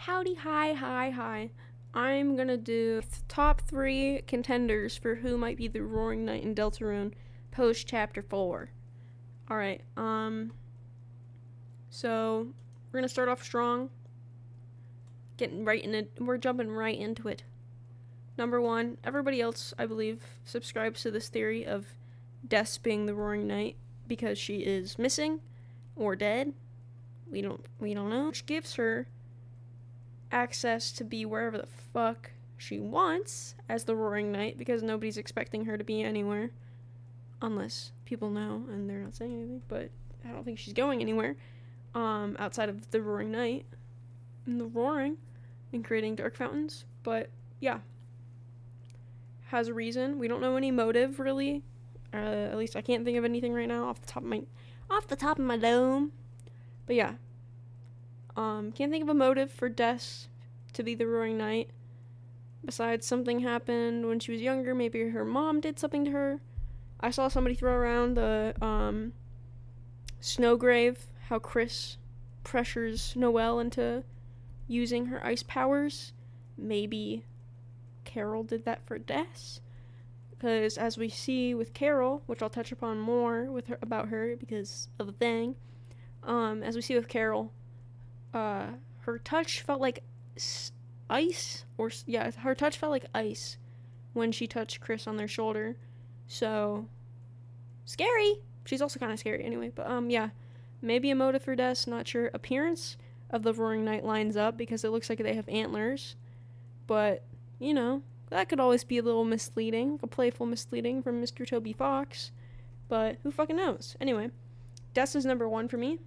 Howdy, hi. I'm gonna do top 3 contenders for who might be the Roaring Knight in Deltarune post chapter 4. Alright, so we're gonna start off strong. We're jumping right into it. Number 1, everybody else, I believe, subscribes to this theory of Des being the Roaring Knight because she is missing or dead. We don't know. Which gives her access to be wherever the fuck she wants as the Roaring Knight because nobody's expecting her to be anywhere. Unless people know and they're not saying anything, but I don't think she's going anywhere outside of the Roaring Knight and the roaring and creating dark fountains. But yeah, has a reason. We don't know any motive really. At least I can't think of anything right now off the top of my dome. But yeah, can't think of a motive for Des to be the Roaring Knight besides something happened when she was younger. Maybe her mom did something to her. I saw somebody throw around the Snowgrave, how Chris pressures Noelle into using her ice powers. Maybe Carol did that for Des, because as we see with Carol, which I'll touch upon more about her because of the thing, as we see with Carol, her touch felt like ice, her touch felt like ice when she touched Chris on their shoulder. So scary. She's also kind of scary anyway, but yeah, maybe a motive for Des, not sure. Appearance of the Roaring Knight lines up because it looks like they have antlers, but you know, that could always be a little misleading, a playful misleading from Mr. Toby Fox, but who fucking knows. Anyway, Des is number 1 for me.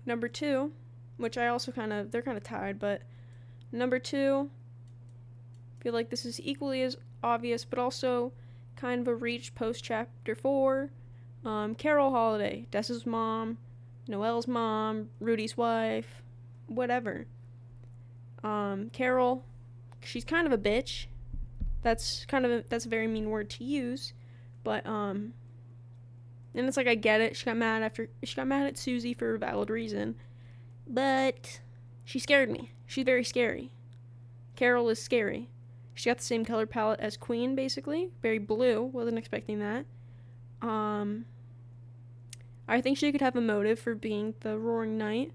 Number 2, which they're kind of tied, but number 2, I feel like this is equally as obvious, but also kind of a reach post chapter 4. Carol Holiday, Des's mom, Noelle's mom, Rudy's wife, whatever. Carol, she's kind of a bitch. That's a very mean word to use, but and it's like I get it. She got mad at Susie for a valid reason, but she scared me. She's very scary. Carol is scary. She got the same color palette as Queen, basically. Very blue. Wasn't expecting that. I think she could have a motive for being the Roaring Knight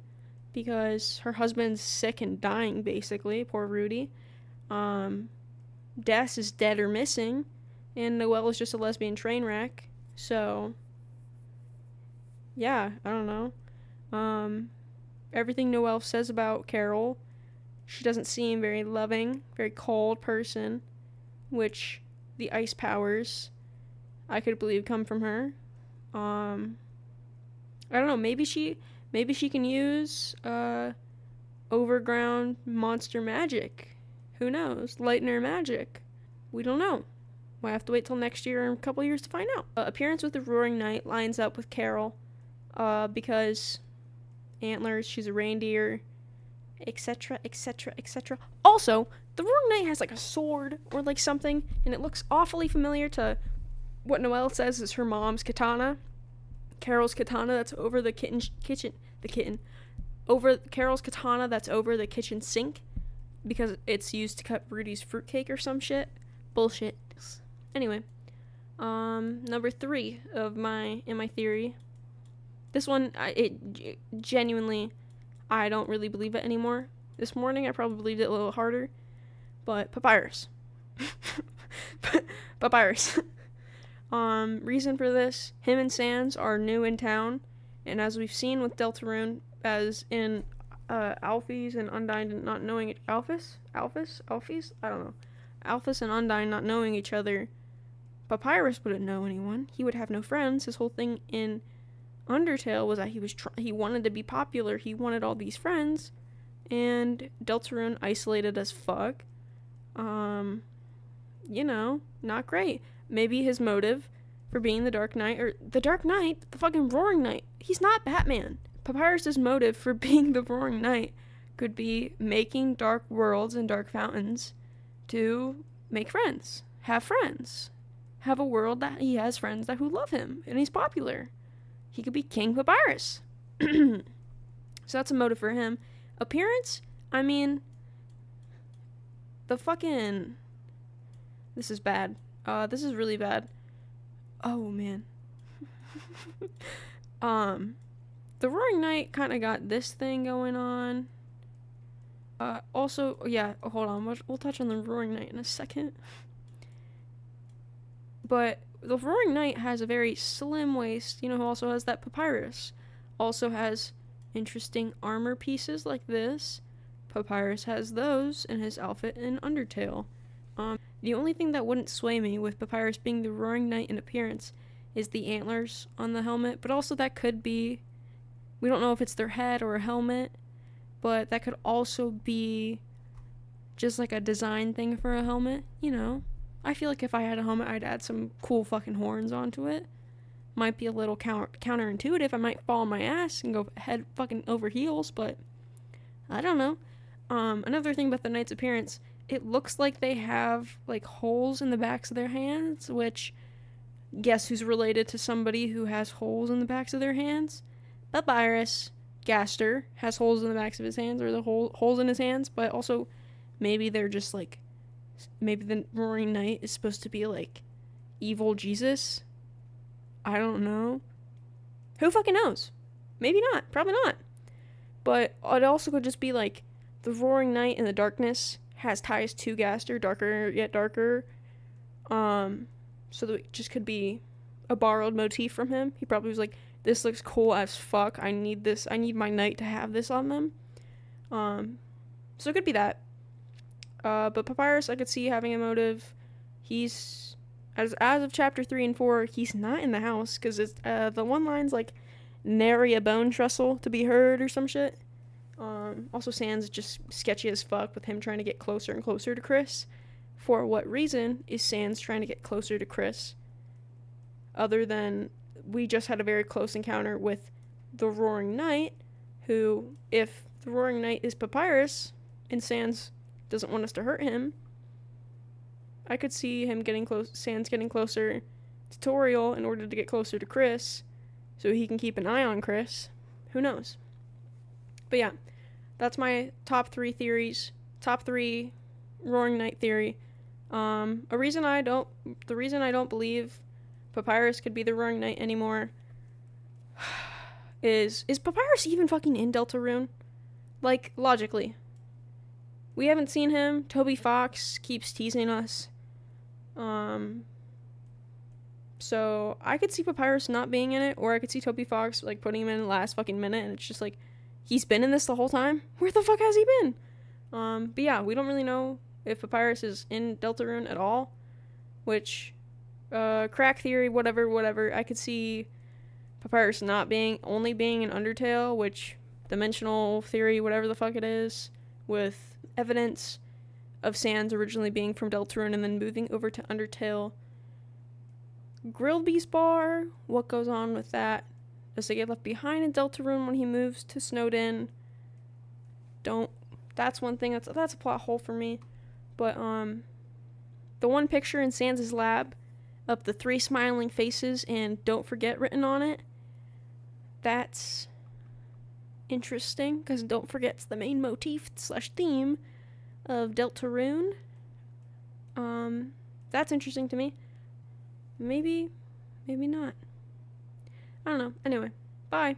because her husband's sick and dying, basically. Poor Rudy. Des is dead or missing, and Noelle is just a lesbian train wreck. So, yeah, I don't know. Everything Noelle says about Carol, she doesn't seem very loving, very cold person, which the ice powers I could believe come from her. I don't know, maybe she can use overground monster magic. Who knows? Lightner magic. We don't know. We'll have to wait till next year or a couple years to find out. Appearance with the Roaring Knight lines up with Carol because antlers, she's a reindeer, etc. Also, the Roaring Knight has like a sword or like something, and it looks awfully familiar to what Noelle says is her mom's katana. Carol's katana that's over the over Carol's katana that's over the kitchen sink because it's used to cut Rudy's fruitcake or some shit. Bullshit. Anyway, number 3 in my theory. This one, genuinely, I don't really believe it anymore. This morning, I probably believed it a little harder, but Papyrus. Papyrus. Reason for this, him and Sans are new in town, and as we've seen with Deltarune, as in Alphys and Undyne not knowing it, Alphys? I don't know. Alphys and Undyne not knowing each other, Papyrus wouldn't know anyone. He would have no friends. His whole thing in Undertale was that he wanted to be popular. He wanted all these friends, and Deltarune isolated as fuck. Not great. Maybe his motive for being the Dark Knight, the fucking Roaring Knight. He's not Batman. Papyrus's motive for being the Roaring Knight could be making dark worlds and dark fountains to make friends, have a world that he has friends who love him, and he's popular. He could be King Papyrus. So that's a motive for him. Appearance, I mean, the fucking... This is bad. This is really bad. Oh, man. The Roaring Knight kind of got this thing going on. Also, yeah, hold on. We'll touch on the Roaring Knight in a second. But the Roaring Knight has a very slim waist, who also has that Papyrus. Also has interesting armor pieces like this. Papyrus has those in his outfit in Undertale. The only thing that wouldn't sway me with Papyrus being the Roaring Knight in appearance is the antlers on the helmet, but also that could be, we don't know if it's their head or a helmet, but that could also be just like a design thing for a helmet, I feel like if I had a helmet, I'd add some cool fucking horns onto it. Might be a little counterintuitive. I might fall on my ass and go head fucking over heels, but I don't know. Another thing about the knight's appearance, it looks like they have like holes in the backs of their hands, which guess who's related to somebody who has holes in the backs of their hands? Papyrus. Gaster has holes in the backs of his hands, or the holes in his hands, but also maybe they're just like, maybe the Roaring Knight is supposed to be like evil Jesus. I don't know. Who fucking knows? Maybe not. Probably not. But it also could just be like the Roaring Knight in the darkness has ties to Gaster, darker yet darker. So that it just could be a borrowed motif from him. He probably was like, this looks cool as fuck. I need this. I need my knight to have this on them. So it could be that. But Papyrus, I could see having a motive. He's, as of chapter 3 and 4, he's not in the house, because it's, the one line's like, nary a bone trestle to be heard, or some shit. Also, Sans just sketchy as fuck, with him trying to get closer and closer to Chris. For what reason is Sans trying to get closer to Chris? Other than, we just had a very close encounter with the Roaring Knight, who, if the Roaring Knight is Papyrus, and Sans doesn't want us to hurt him, I could see him getting Sans getting closer to Toriel in order to get closer to Chris, so he can keep an eye on Chris. Who knows? But yeah, that's my top 3 theories. Top 3 Roaring Knight theory. The reason I don't believe Papyrus could be the Roaring Knight anymore is Papyrus even fucking in Deltarune? Like, logically. We haven't seen him. Toby Fox keeps teasing us. So I could see Papyrus not being in it, or I could see Toby Fox like putting him in the last fucking minute, and it's just like, he's been in this the whole time? Where the fuck has he been? But yeah, we don't really know if Papyrus is in Deltarune at all, which, crack theory, whatever, I could see Papyrus only being in Undertale, which, dimensional theory, whatever the fuck it is, with evidence of Sans originally being from Deltarune and then moving over to Undertale. Grilled Beast Bar, what goes on with that? Does he get left behind in Deltarune when he moves to Snowdin? That's one thing, that's a plot hole for me. But, the one picture in Sans' lab of the 3 smiling faces and "Don't Forget" written on it, that's interesting, because Don't Forget's the main motif / theme of Deltarune. That's interesting to me. Maybe not. I don't know. Anyway, bye.